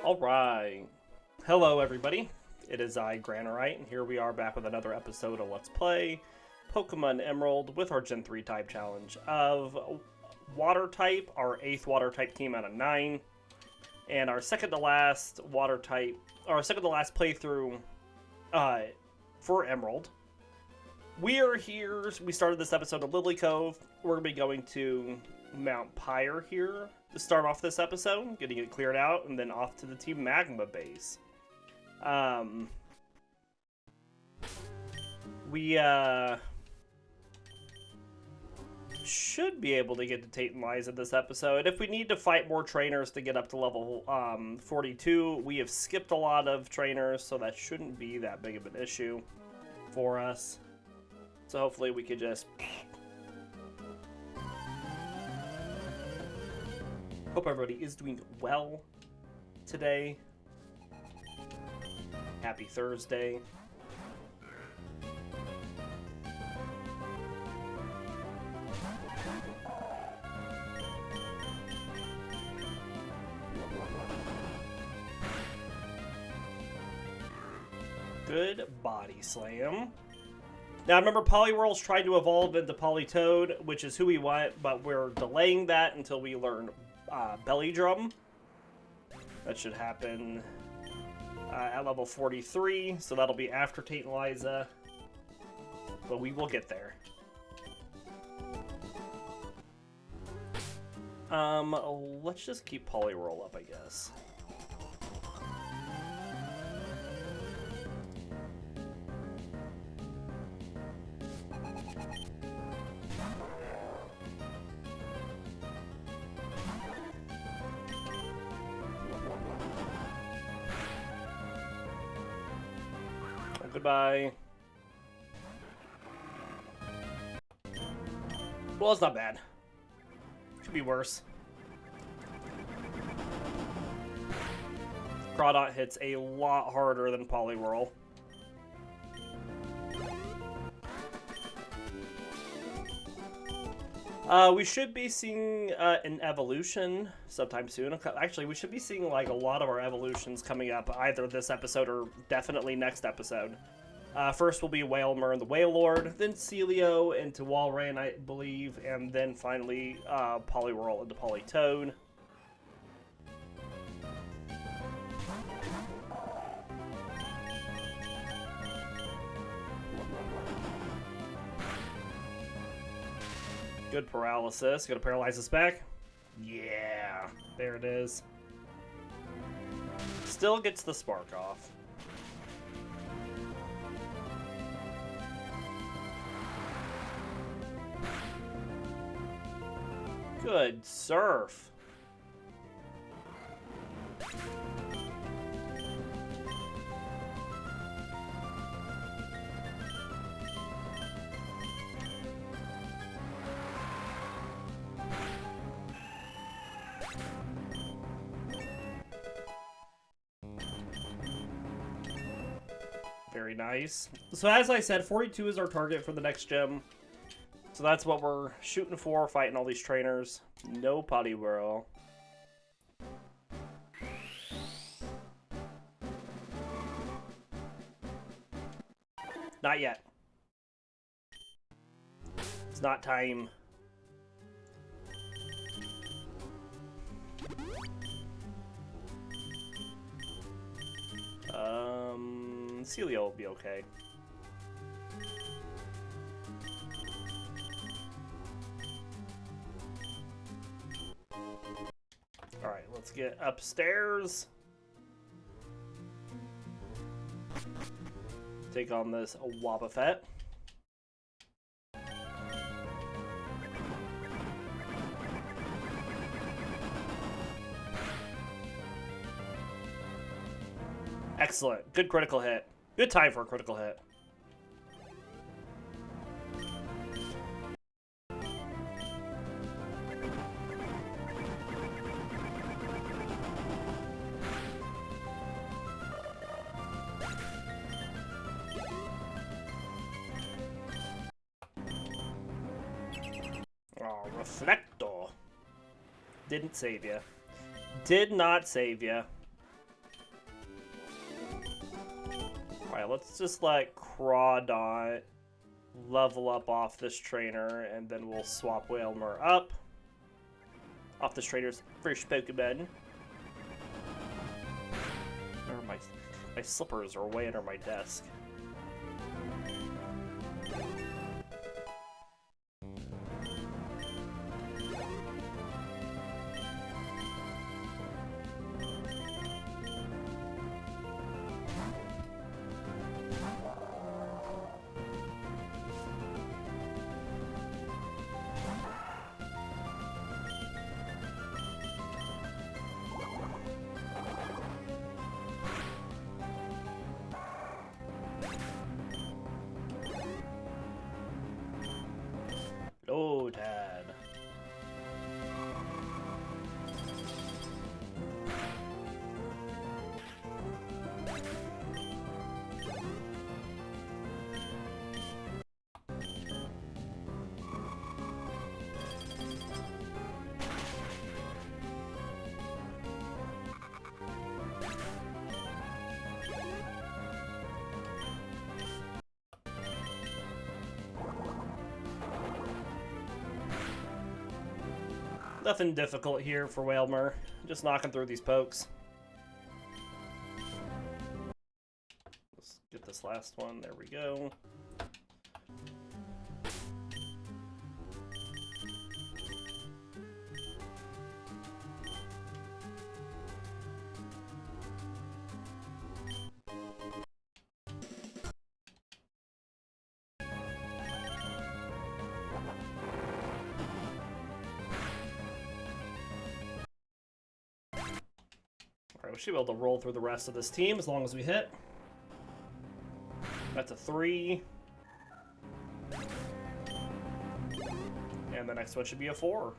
Alright. Hello everybody. It is I, Granorite, and here we are back with another episode of Let's Play Pokemon Emerald with our Gen 3 type challenge of Water type, our 8th Water type team out of 9, and our second to last Water type, or second to last playthrough for Emerald. We are here, we started this episode of Lily Cove. We're going to be going to Mount Pyre here to start off this episode, getting it cleared out, and then off to the Team Magma base. We should be able to get to Tate and Liza this episode. If we need to fight more trainers to get up to level 42, we have skipped a lot of trainers, so that shouldn't be that big of an issue for us. So hopefully we could just... Hope everybody is doing well today. Happy Thursday. Good body slam. Now remember, Poliwhirl's trying to evolve into Politoed, which is who we want, but we're delaying that until we learn Belly Drum. That should happen at level 43, so that'll be after Tate and Liza, but we will get there. Let's just keep Poliwhirl up, I guess. Goodbye. Well, it's not bad. Could be worse. Crawdaunt hits a lot harder than Poliwhirl. We should be seeing an evolution sometime soon. Actually, we should be seeing like a lot of our evolutions coming up either this episode or definitely next episode. First will be Wailmer and the Wailord, then Sealeo into Walrein, I believe, and then finally Poliwhirl into Politoed. Good paralysis. Gonna paralyze us back. Yeah, there it is. Still gets the spark off. Good surf. Very nice. So as I said, 42 is our target for the next gym. So that's what we're shooting for, fighting all these trainers. No Poliwhirl. Not yet. It's not time. Sealeo will be okay. Alright, let's get upstairs. Take on this Wobbuffet. Excellent. Good critical hit. Good time for a critical hit. Oh, Reflector. Didn't save you. Did not save you. Alright, let's just let Crawdaunt level up off this trainer, and then we'll swap Wailmer up. Off this trainer's first Pokemon. My slippers are way under my desk. Oh, Dad. Nothing difficult here for Wailmer. Just knocking through these pokes. Let's get this last one. There we go. We should be able to roll through the rest of this team as long as we hit. That's a 3. And the next one should be a 4.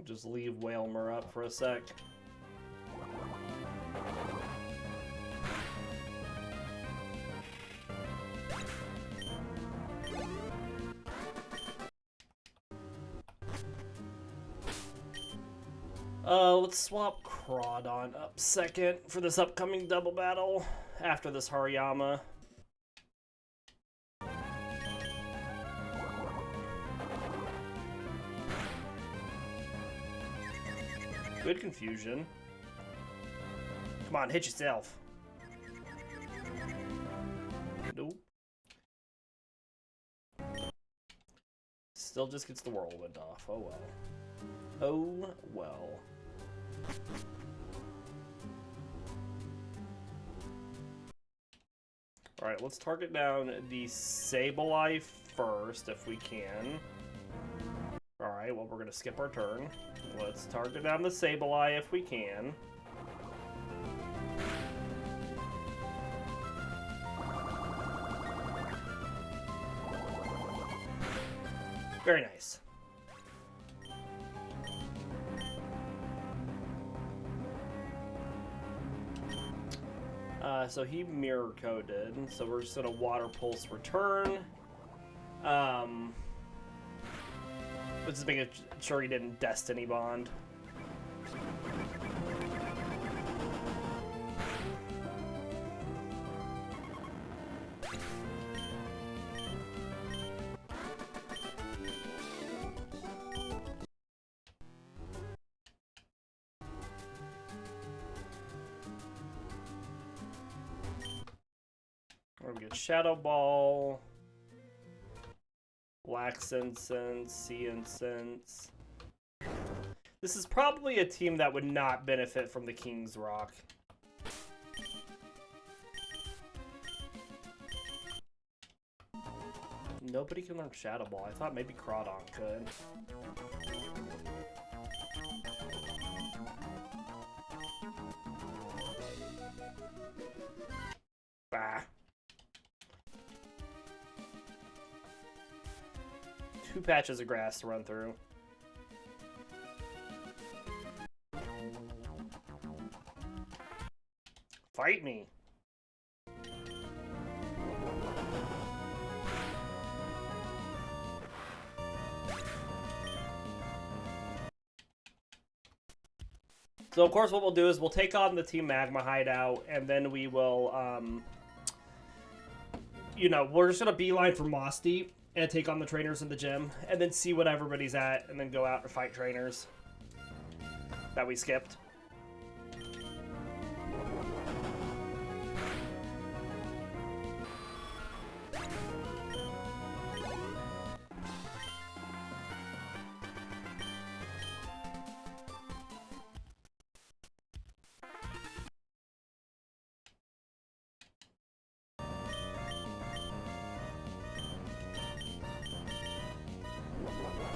Just leave Wailmer up for a sec. Let's swap Crawdaunt up second for this upcoming double battle after this Hariyama. Good confusion. Come on, hit yourself. Nope. Still just gets the whirlwind off. Oh well. Oh well. Alright, let's target down the Sableye first if we can. Alright, well, we're going to skip our turn. Let's target down the Sableye if we can. Very nice. So he mirror coded, so we're just gonna Water Pulse return. Let's just make sure he didn't Destiny Bond. We're gonna get Shadow Ball, Wax Incense, Sea Incense. This is probably a team that would not benefit from the King's Rock. Nobody can learn Shadow Ball. I thought maybe Crawdaunt could. Bah. 2 patches of grass to run through. Fight me. So, of course, what we'll do is we'll take on the Team Magma hideout, and then we will, you know, we're just going to beeline for Moss Deep and take on the trainers in the gym, and then see what everybody's at, and then go out and fight trainers that we skipped.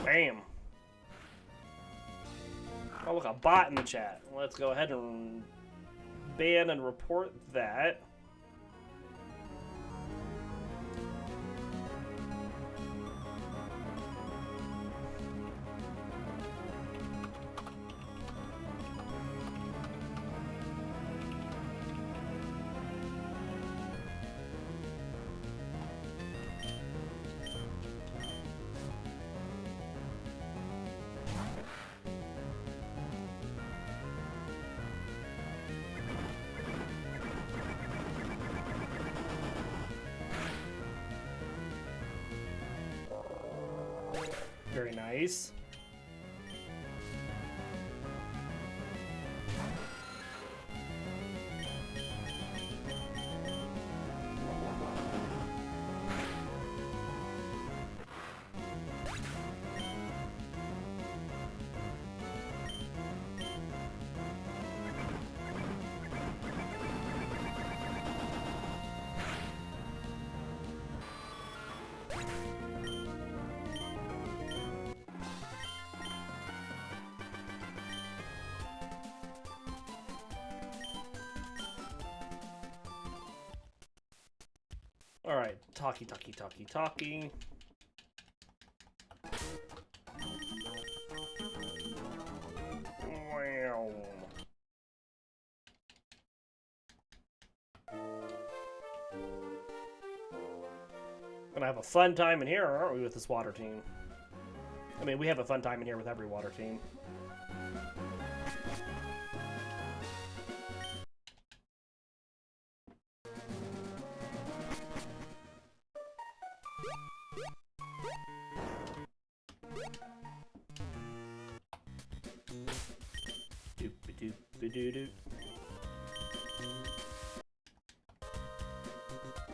Bam. Oh, look, a bot in the chat. Let's go ahead and ban and report that. Very nice. Alright, talkie. Wow. Gonna have a fun time in here, aren't we, with this water team? I mean, we have a fun time in here with every water team.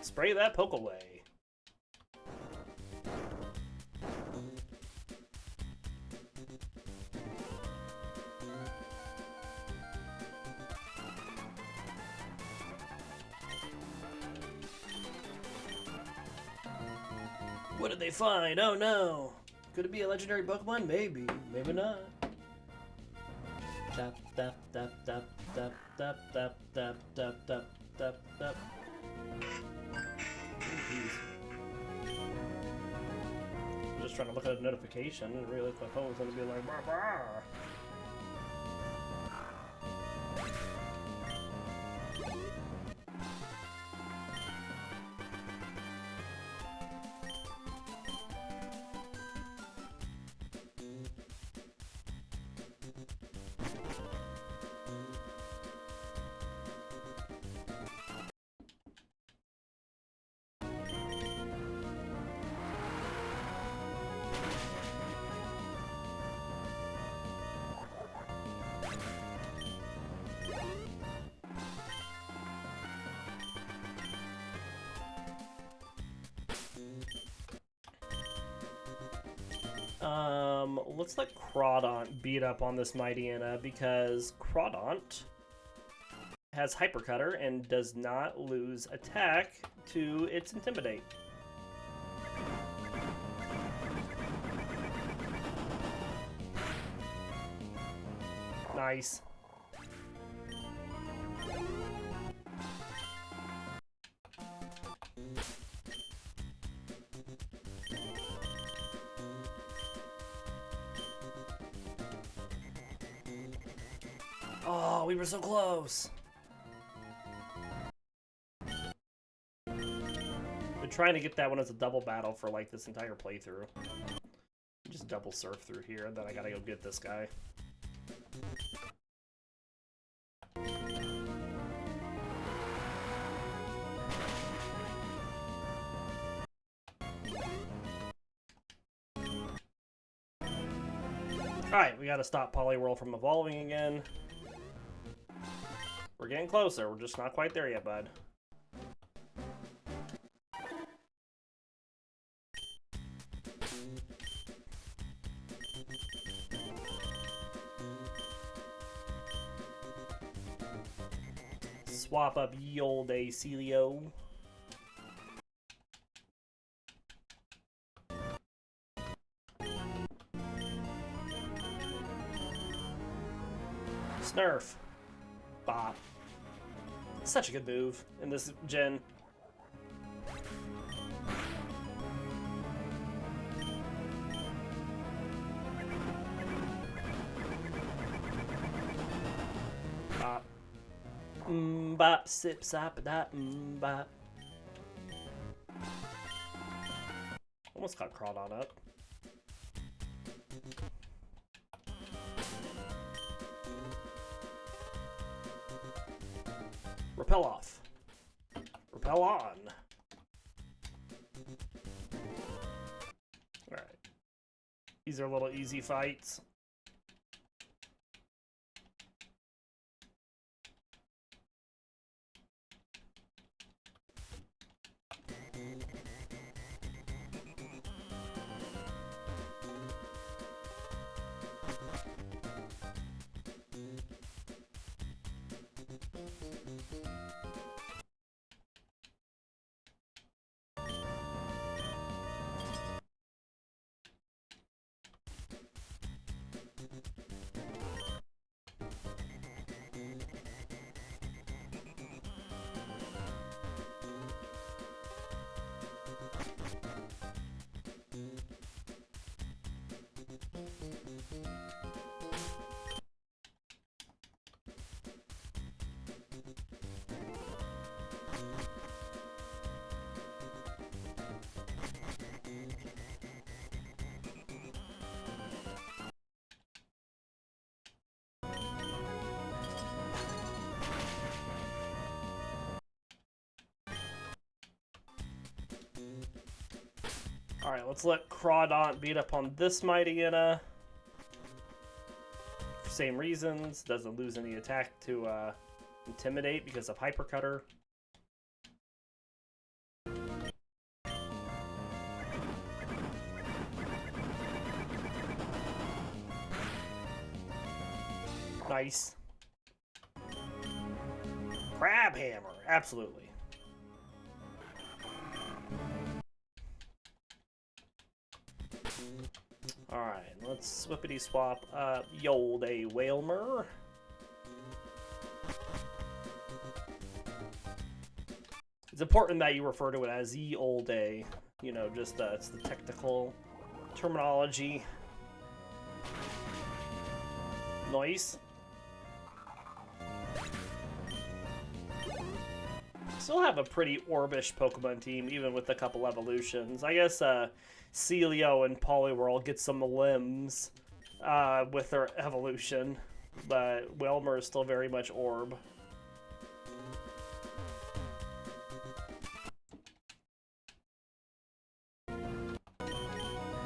Spray that poke away. What did they find? Oh no! Could it be a legendary Pokemon? Maybe. Maybe not. Tap, tap, tap, tap, tap, tap, tap, tap, tap, tap, tap, tap. I'm just trying to look at a notification and realize my phone was going to be like, bah, bah. Let's let Crawdaunt beat up on this Mightyena because Crawdaunt has Hyper Cutter and does not lose attack to its Intimidate. Nice. Oh, we were so close. Been trying to get that one as a double battle for like this entire playthrough. Just double surf through here, and then I gotta go get this guy. Alright, we gotta stop Poliwhirl from evolving again. We're getting closer, we're just not quite there yet, bud. Swap up ye olde Sealeo. Snurf. Bop. Such a good move in this gen. Bop. Bop, sip, sop, da, bop. Almost got Crawdaunt up. Repel off. Repel on. Alright. These are little easy fights. Alright, let's let Crawdaunt beat up on this Mightyena. For same reasons, doesn't lose any attack to Intimidate because of Hypercutter. Nice. Crab Hammer, absolutely. Alright, let's swippity swap up Yold a Wailmer. It's important that you refer to it as ye olde, you know, just it's the technical terminology. Nice. Still have a pretty orbish Pokemon team, even with a couple evolutions. I guess Sealeo and Poliwhirl get some limbs with their evolution, but Wailmer is still very much orb.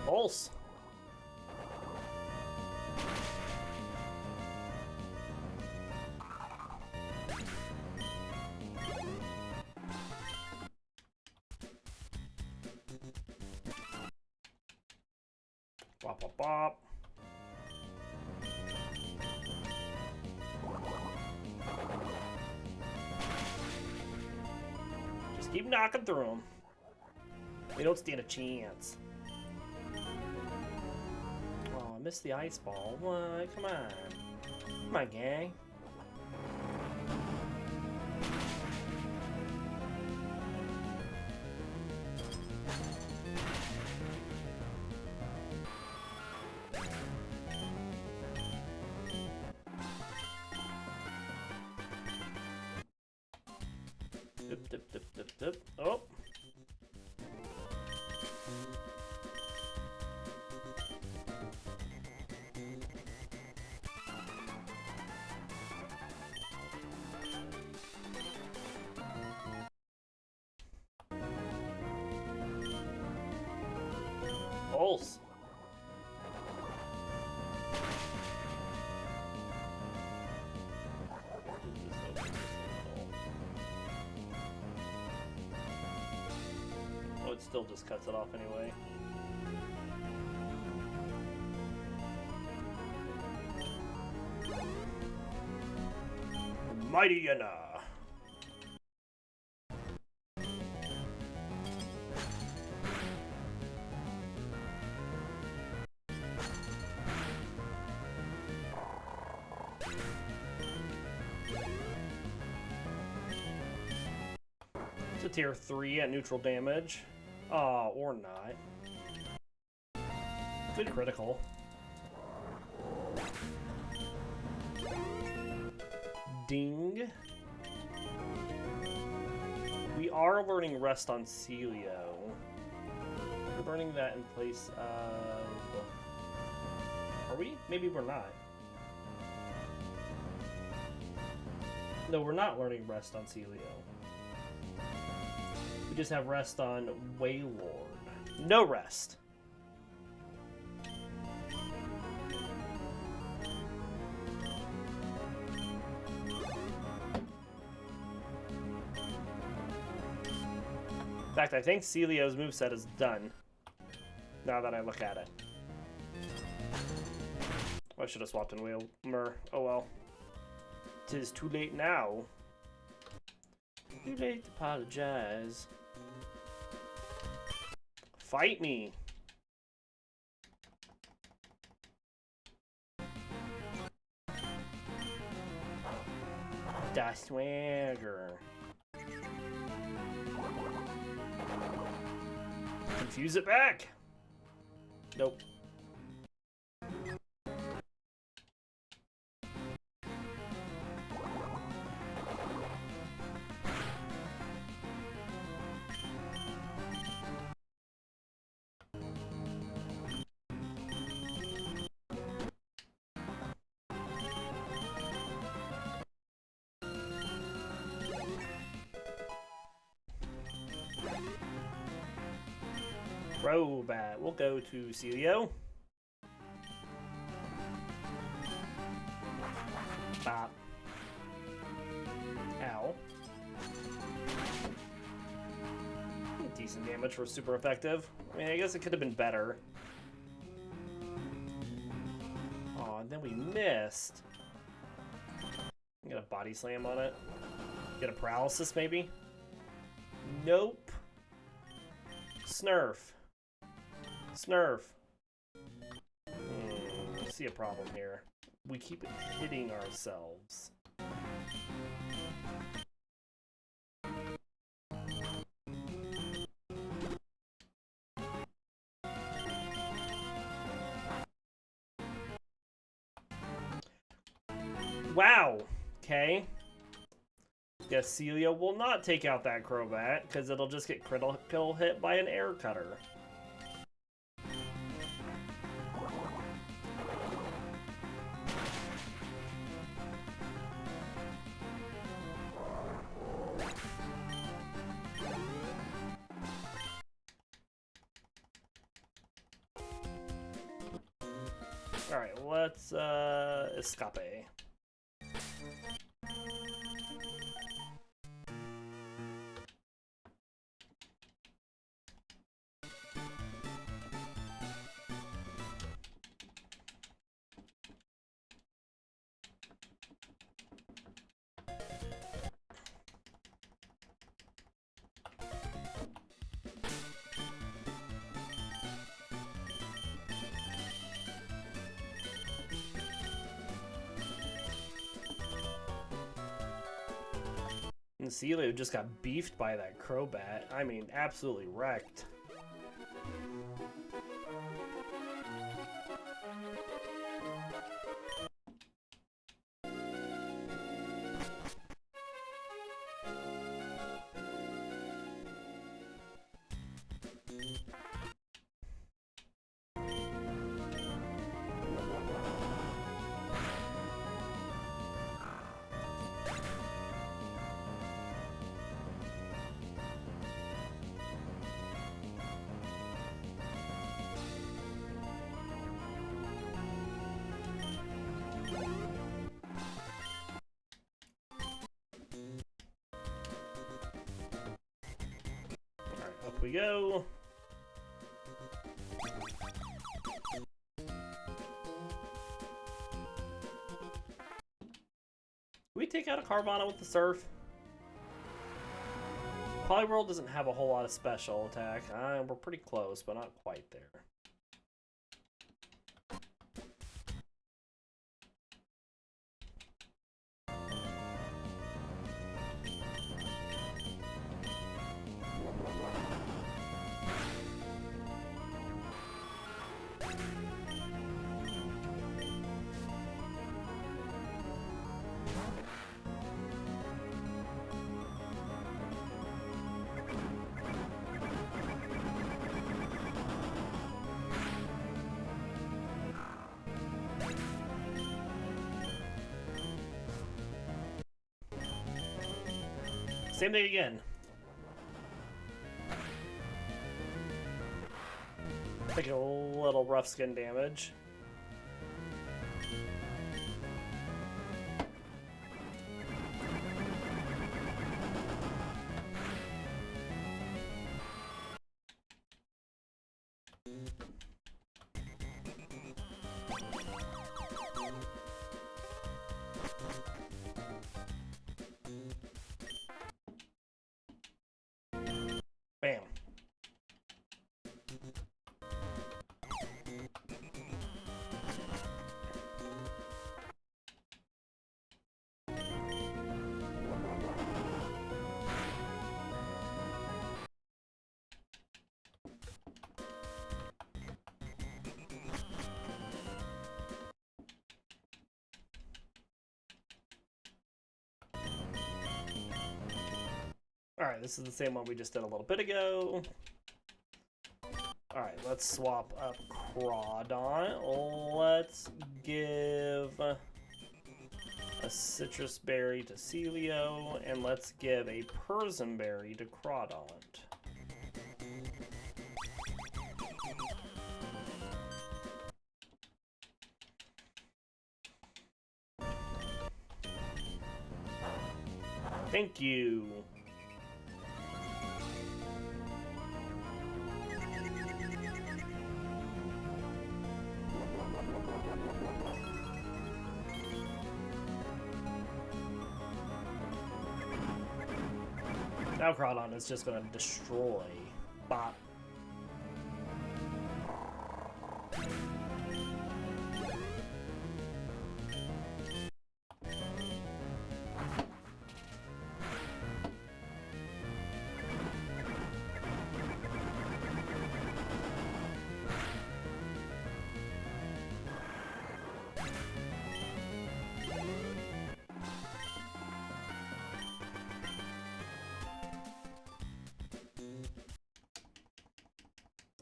Pulse. Bop, bop, bop. Just keep knocking through them. We don't stand a chance. Oh, I missed the ice ball. What? Come on. Come on, gang. Dip, dip, dip, dip, dip. Oh. Pulse. Oh, it still just cuts it off anyway. Mighty Yana. It's a tier 3 at neutral damage. Aw, or not. Good critical. Ding. We are learning Rest on Sealeo. We're learning that in place of... Are we? Maybe we're not. No, we're not learning Rest on Sealeo. We just have Rest on Wailmer. No rest. In fact, I think Sealeo's moveset is done. Now that I look at it. I should have swapped in Wailmer. Oh well. 'Tis too late now. Too late to apologize. Fight me. Da swagger. Confuse it back. Nope. Crobat. We'll go to Sealeo. Bop. Ow. Decent damage for super effective. I mean, I guess it could have been better. Oh, and then we missed. Get a body slam on it. Get a paralysis, maybe? Nope. Snurf. Snurf. I see a problem here. We keep hitting ourselves. Wow. Okay. Guess Sealeo will not take out that Crobat because it'll just get critical hit by an air cutter. Alright, let's escape. And Sealeo just got beefed by that Crobat. I mean, absolutely wrecked. we go. We take out a Carvana with the Surf. Poliwhirl doesn't have a whole lot of special attack. We're pretty close, but not quite there. Same thing again. Taking a little rough skin damage. Bam. Alright, this is the same one we just did a little bit ago. Alright, let's swap up Crawdaunt. Let's give a Citrus Berry to Sealeo, and let's give a Persian Berry to Crawdaunt. Thank you. Now Crawdaunt is just gonna destroy Bot.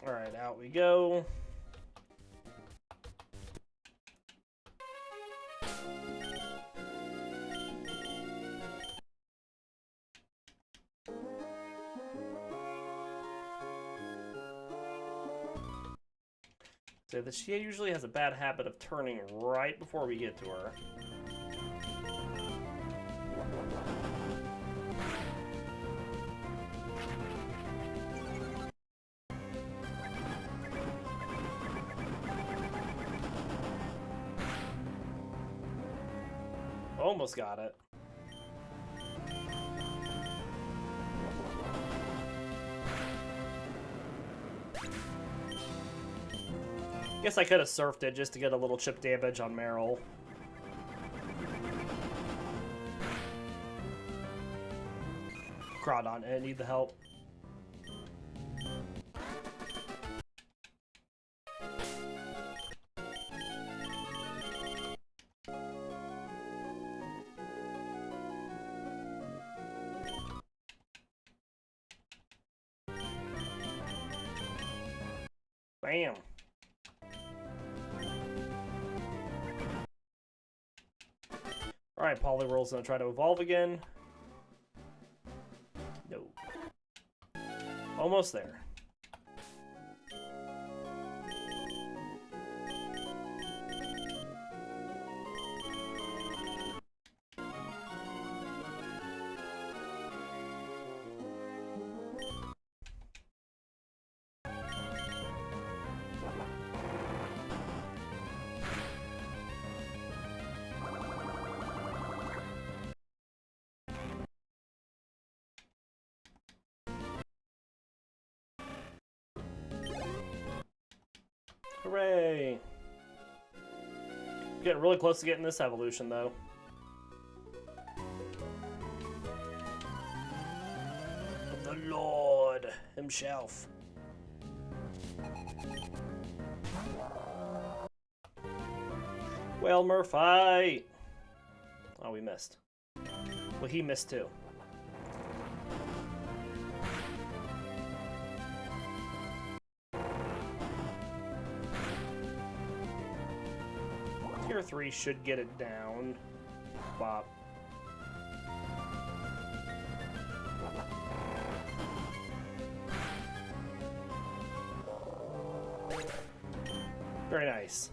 Alright, out we go. So the she usually has a bad habit of turning right before we get to her. Almost got it. Guess I could have surfed it just to get a little chip damage on Meryl. Crawdaunt, I need the help. Bam. Alright, Poliwhirl's gonna try to evolve again. No. Almost there. Hooray! Getting really close to getting this evolution, though. The Lord himself. Wailmer, fight! Oh, we missed. Well, he missed too. Tier 3 should get it down. Bop. Very nice.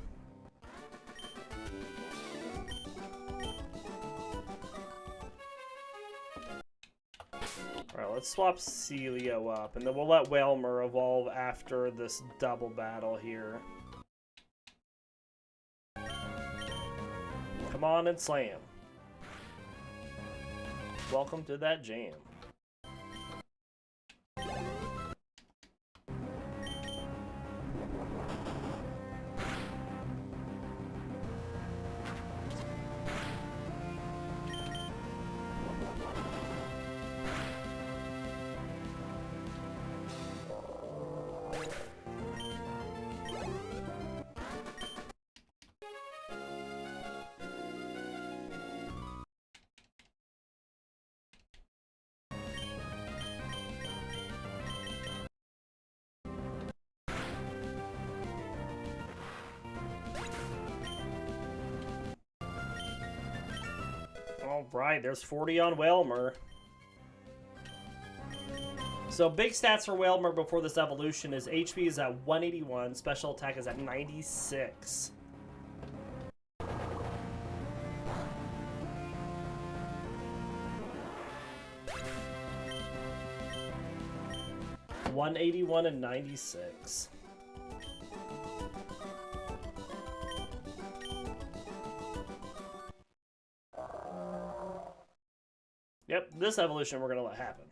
Alright, let's swap Sealeo up, and then we'll let Wailmer evolve after this double battle here. Come on and slam. Welcome to that jam. Alright, there's 40 on Wailmer. So big stats for Wailmer before this evolution is HP is at 181, special attack is at 96. $181 and 96. Yep, this evolution we're gonna let happen.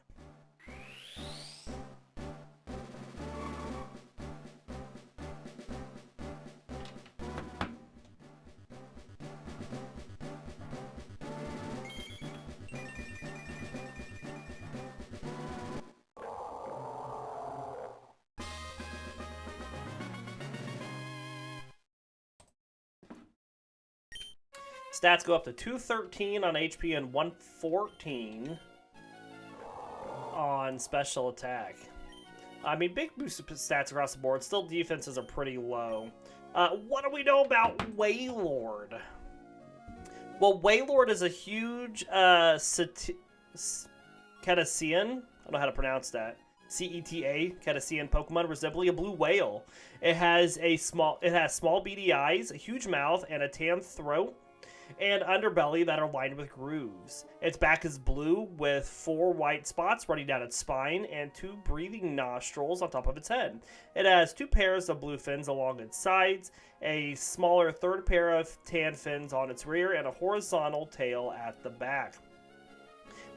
Stats go up to 213 on HP and 114 on special attack. I mean, big boost stats across the board. Still, defenses are pretty low. What do we know about Wailord? Well, Wailord is a huge Cetacean. I don't know how to pronounce that. Ceta, Cetacean Pokemon, resembling a blue whale. It has small beady eyes, a huge mouth, and a tan throat and underbelly that are lined with grooves. Its back is blue with 4 white spots running down its spine and 2 breathing nostrils on top of its head. It has 2 pairs of blue fins along its sides, a smaller third pair of tan fins on its rear, and a horizontal tail at the back.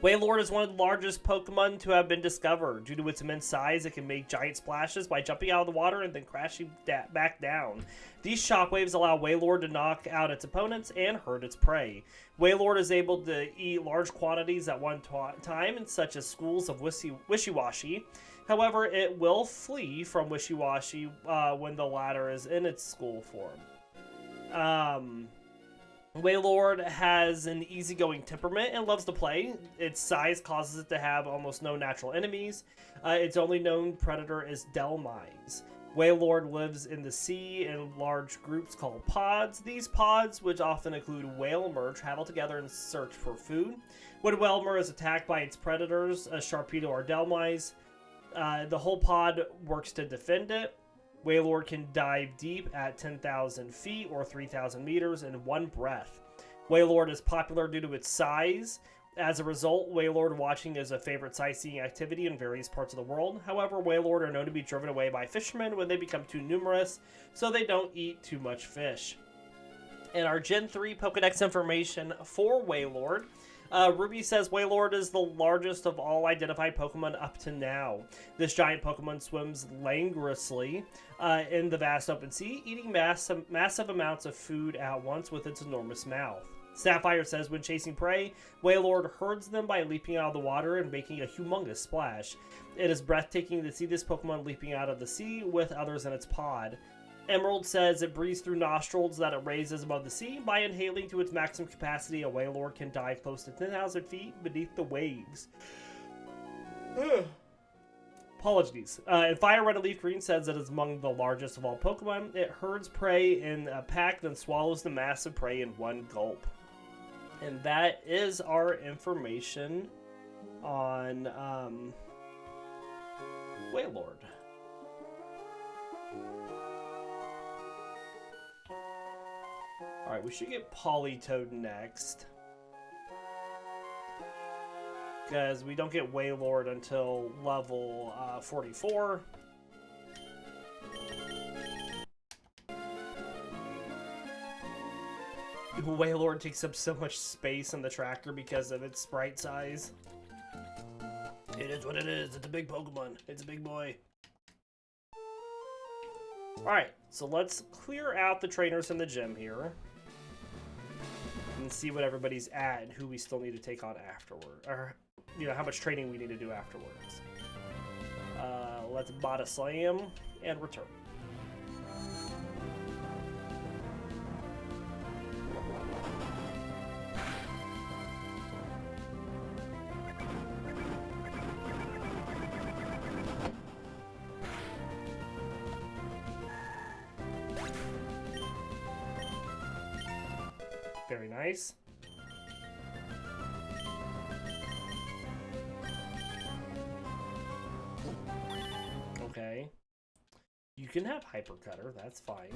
Wailord is one of the largest Pokemon to have been discovered. Due to its immense size, it can make giant splashes by jumping out of the water and then crashing back down. These shockwaves allow Wailord to knock out its opponents and hurt its prey. Wailord is able to eat large quantities at one time, such as schools of Wishiwashi. However, it will flee from Wishiwashi when the latter is in its school form. Wailord has an easygoing temperament and loves to play. Its size causes it to have almost no natural enemies. Its only known predator is Delmise. Wailord lives in the sea in large groups called pods. These pods, which often include Wailmer, travel together in search for food. When Wailmer is attacked by its predators, a Sharpedo or Delmise, the whole pod works to defend it. Wailord can dive deep at 10,000 feet or 3,000 meters in one breath. Wailord is popular due to its size. As a result, Wailord watching is a favorite sightseeing activity in various parts of the world. However, Wailord are known to be driven away by fishermen when they become too numerous, so they don't eat too much fish. And our Gen 3 Pokedex information for Wailord. Ruby says Wailord is the largest of all identified Pokemon up to now. This giant Pokemon swims languorously in the vast open sea, eating massive amounts of food at once with its enormous mouth. Sapphire says when chasing prey, Wailord herds them by leaping out of the water and making a humongous splash. It is breathtaking to see this Pokemon leaping out of the sea with others in its pod. Emerald says it breathes through nostrils that it raises above the sea. By inhaling to its maximum capacity, a Wailord can dive close to 10,000 feet beneath the waves. Apologies. And Fire Red and Leaf Green says it is among the largest of all Pokemon. It herds prey in a pack, then swallows the massive prey in one gulp. And that is our information on Wailord. Alright, we should get Politoed next. Because we don't get Wailord until level 44. Wailord takes up so much space in the tracker because of its sprite size. It is what it is. It's a big Pokemon. It's a big boy. Alright, so let's clear out the trainers in the gym here. And see what everybody's at and who we still need to take on afterward. Or, you know, how much training we need to do afterwards. Let's Bada Slam and return. Very nice. Okay. You can have Hyper Cutter, that's fine.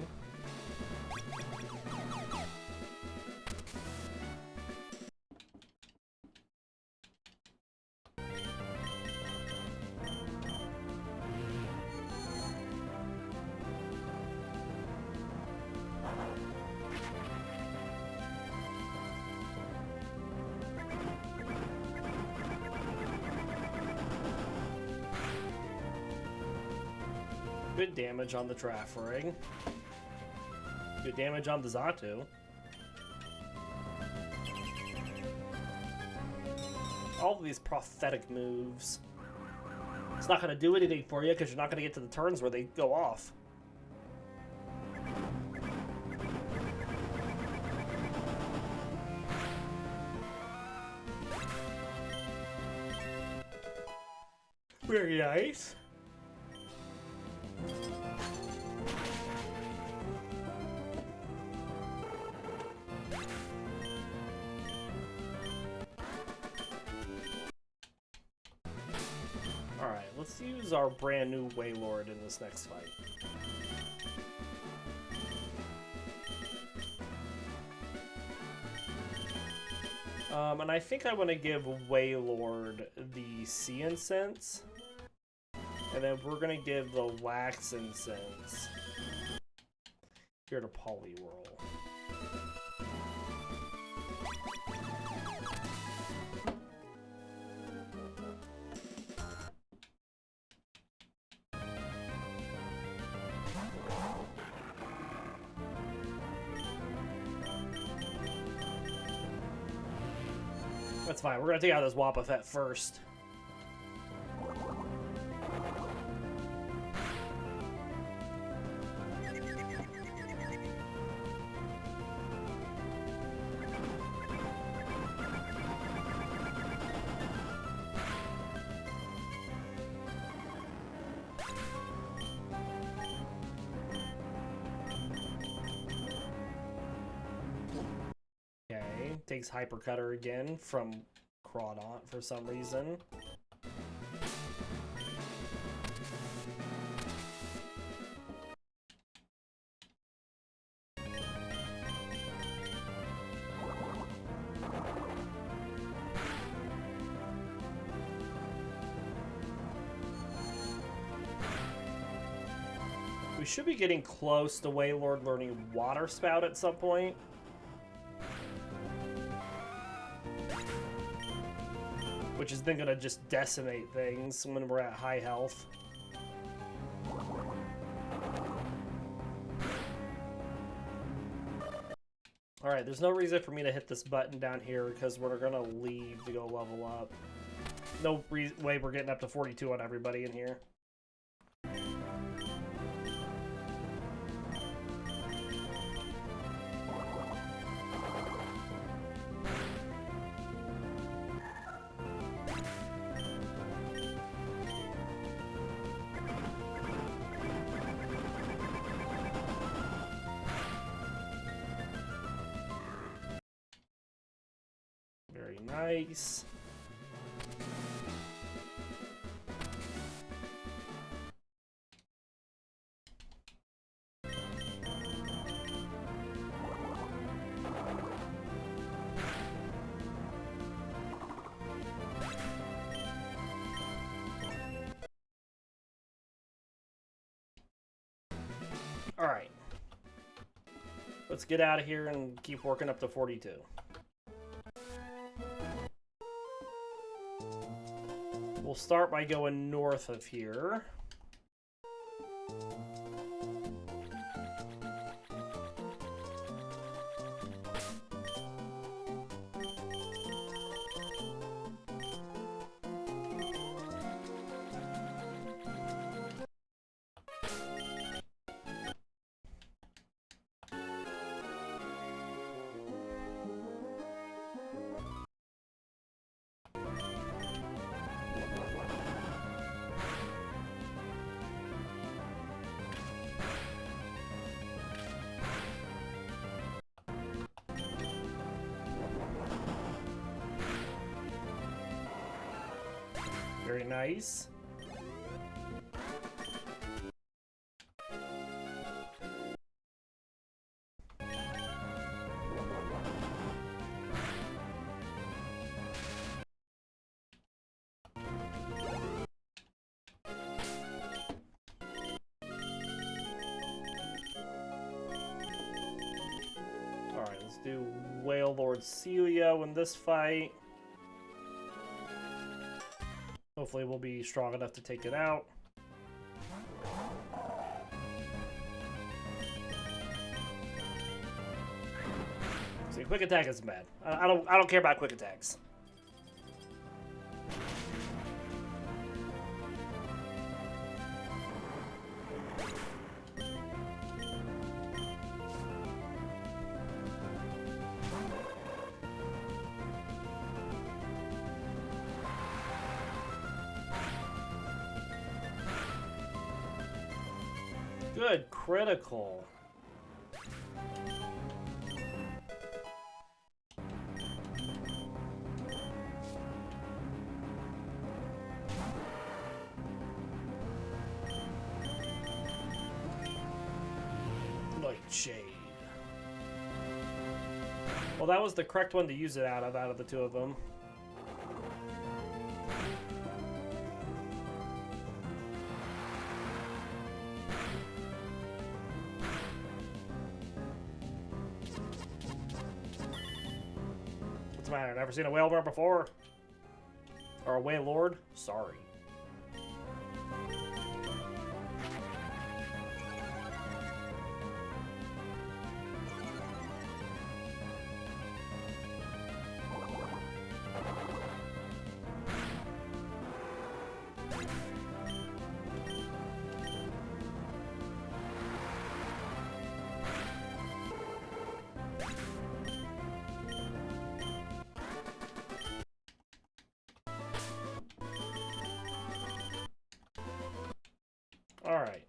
Good damage on the Trafrig. Good damage on the Xatu. All of these prophetic moves. It's not going to do anything for you because you're not going to get to the turns where they go off. Very nice. Alright, let's use our brand new Wailord in this next fight. And I think I want to give Wailord the Sea Incense. And then we're going to give the Wax Incense here to Poliwhirl. That's fine. We're going to take out this Wobbuffet first. Takes Hyper Cutter again from Crawdaunt for some reason. We should be getting close to Wailord learning Water Spout at some point. which is then going to just decimate things when we're at high health. Alright, there's no reason for me to hit this button down here because we're going to leave to go level up. No way we're getting up to 42 on everybody in here. Very nice. All right. Let's get out of here and keep working up to 42. We'll start by going north of here. Very nice. Alright, let's do Wailord Sealeo in this fight. Hopefully we'll be strong enough to take it out. See, quick attack isn't bad. I don't care about quick attacks. Good critical. Nightshade. Well, that was the correct one to use it out of the two of them. What's the matter? Never seen a Wailmer before? Or a Wailord? Sorry. Alright.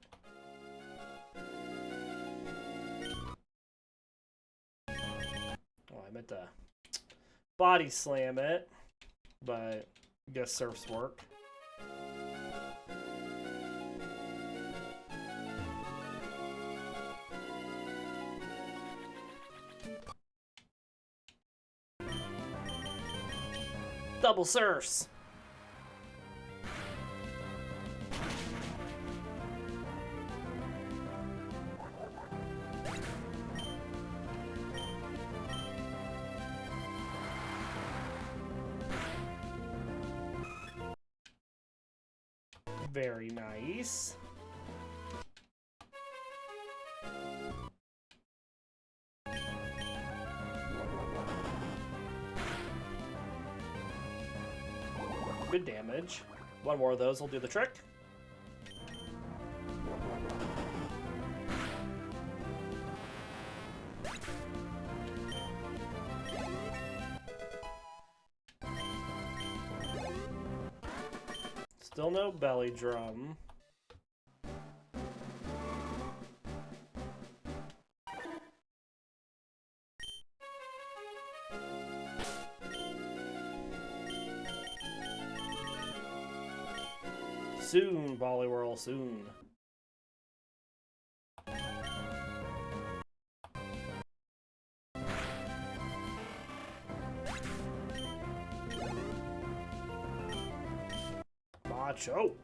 Oh, I meant to body slam it, but I guess surfs work. Double surfs! Very nice. Good damage. One more of those will do the trick. Still no belly drum. Soon, Poliwhirl, soon. Choke.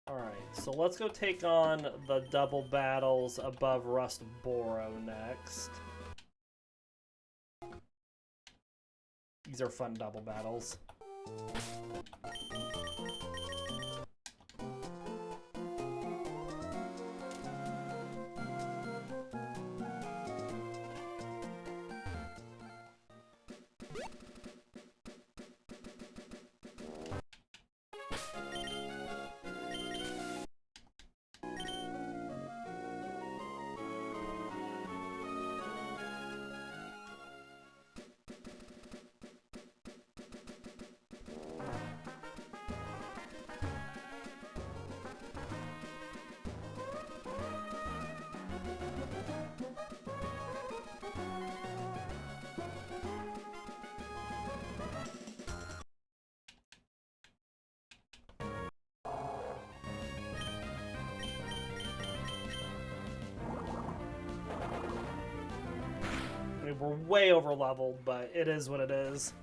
Alright, so let's go take on the double battles above Rust Boro next. These are fun double battles. I mean, we're way over leveled, but it is what it is.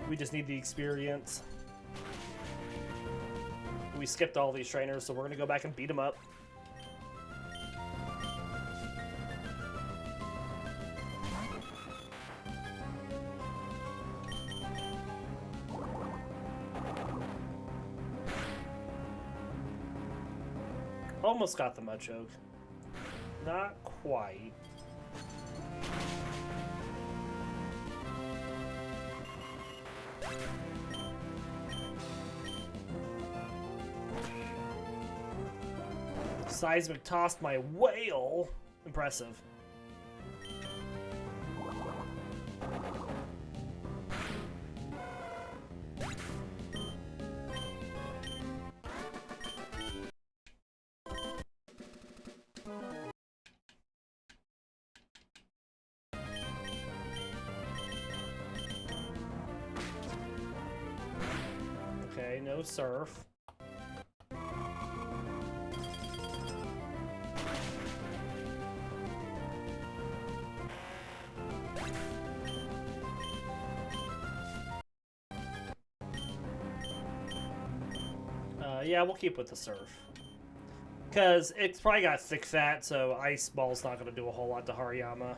We just need the experience. We skipped all these trainers, so we're gonna go back and beat them up. Almost got the Mudchoke. Not quite. Seismic tossed my whale. Impressive. Okay, no surf. Yeah, we'll keep with the surf. Because it's probably got thick fat, so Ice Ball's not going to do a whole lot to Hariyama.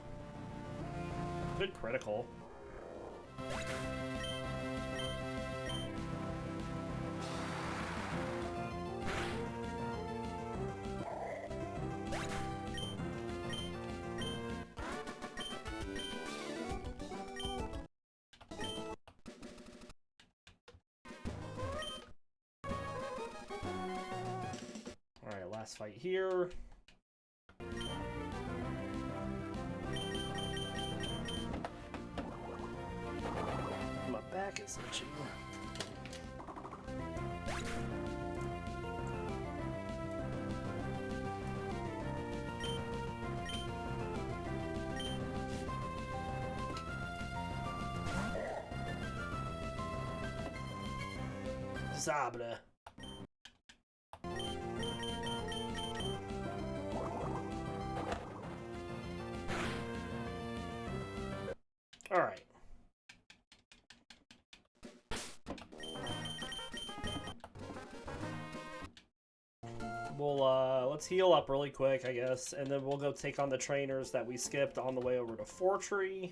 Good critical. Last fight here. My back is itching. Sable. All right. we'll let's heal up really quick, I guess, and then we'll go take on the trainers that we skipped on the way over to Fortree.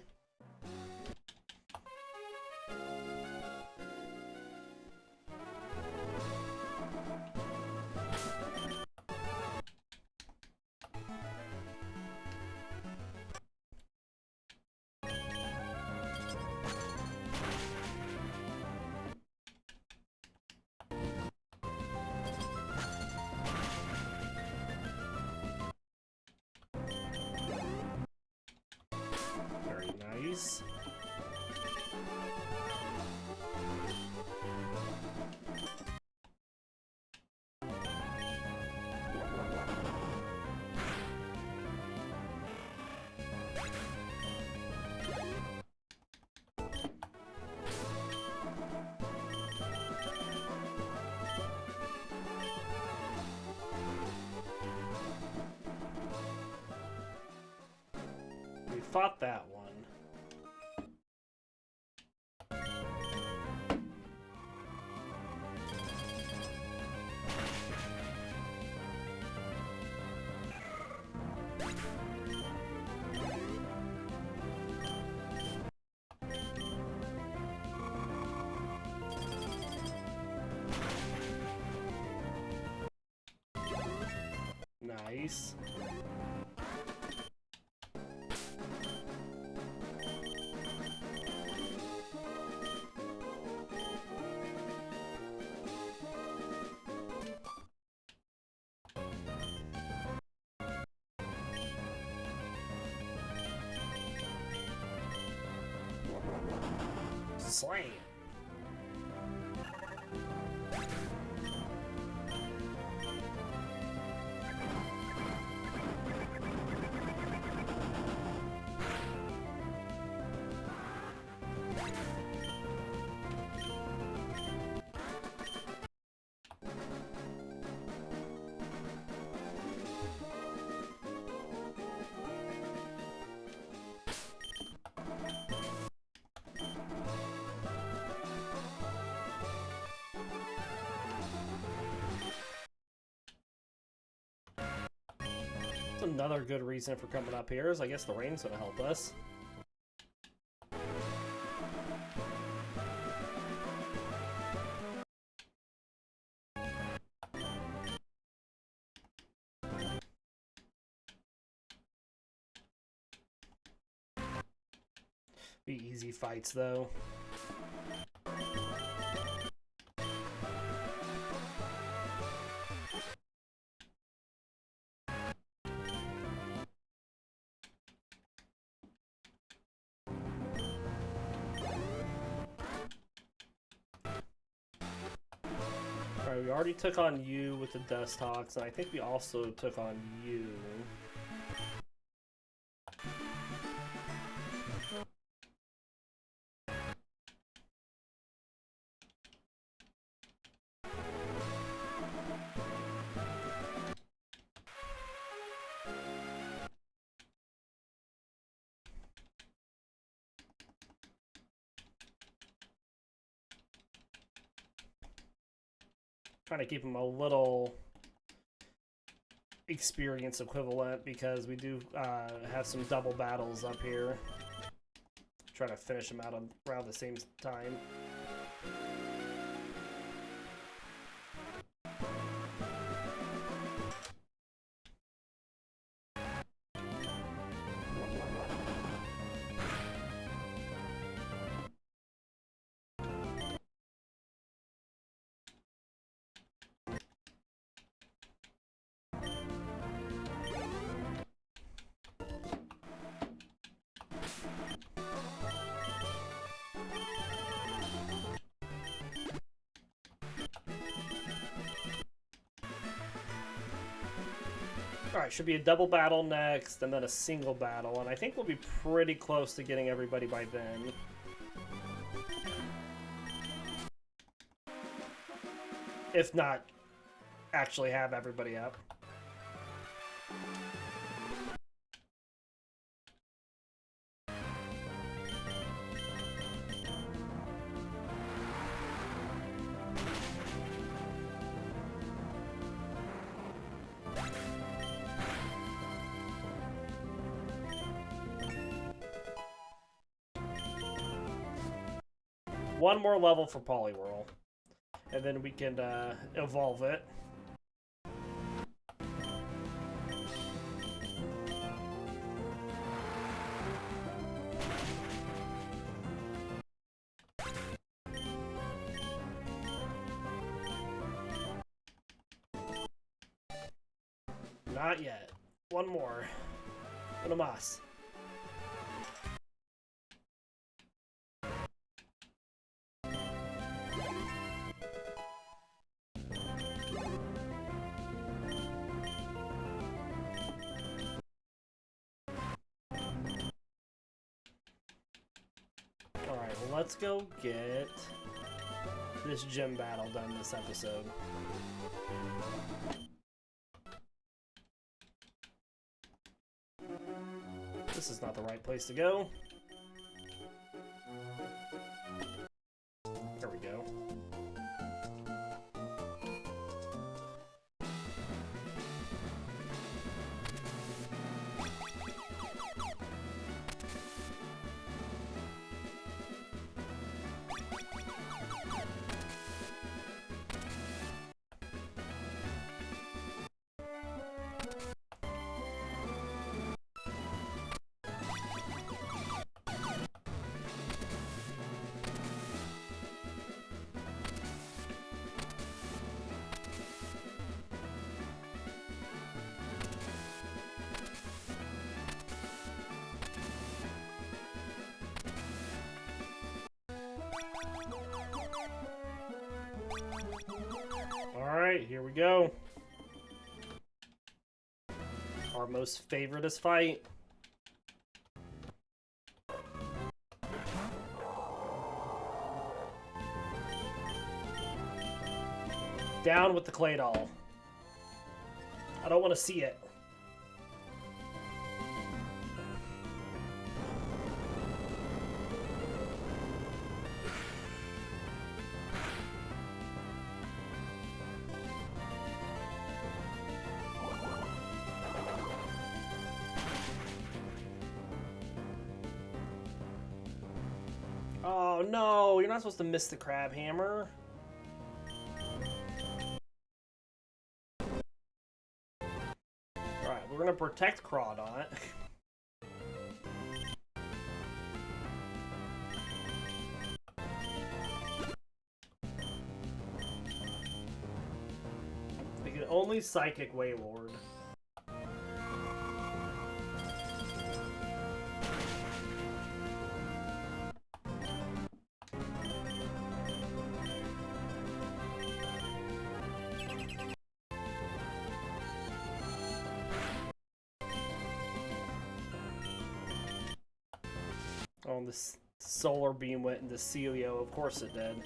Nice. We fought that one. Nice. Slam. Another good reason for coming up here is I guess the rain's gonna help us. Be easy fights though. Alright, we already took on you with the Dustox, and I think we also took on you. Trying to keep them a little experience equivalent because we do have some double battles up here. Try to finish them out around the same time. Alright, should be a double battle next, and then a single battle, and I think we'll be pretty close to getting everybody by then. If not, actually have everybody up. One more level for Poliwhirl. And then we can evolve it. Not yet. One more. Una más. Alright, well, let's go get this gym battle done this episode. This is not the right place to go. There we go. Alright, here we go. Our most favoritist fight. Down with the clay doll. I don't want to see it. Oh no, you're not supposed to miss the crab hammer. Alright, we're gonna protect Crawdaunt. We can only psychic Wailord. Oh, this solar beam went into Sealeo. Of course it did.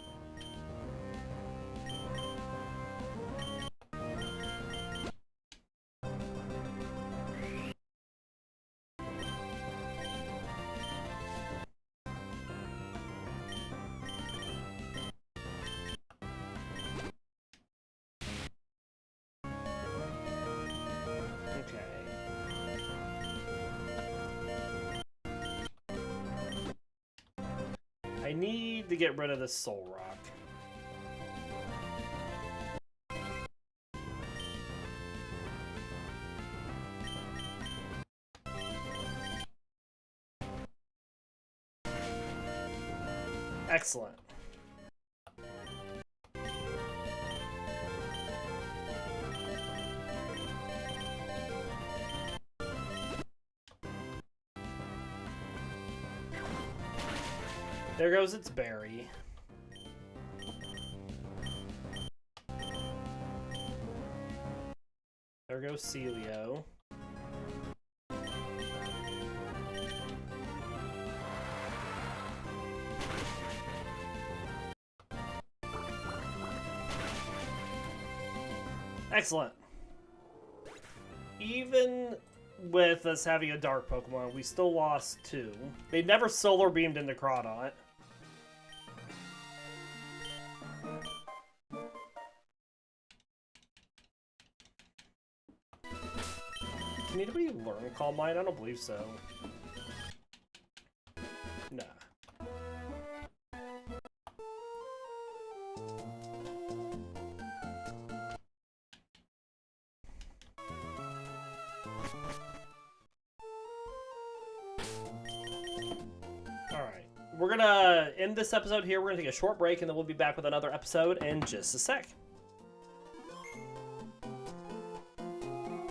I need to get rid of this Soul Rock. Excellent. There goes its berry. There goes Sealeo. Excellent. Even with us having a dark Pokemon, we still lost 2. They never solar beamed into Crawdaunt. Can anybody learn Calm Mind? I don't believe so. Nah. Alright. We're gonna end this episode here. We're gonna take a short break, and then we'll be back with another episode in just a sec.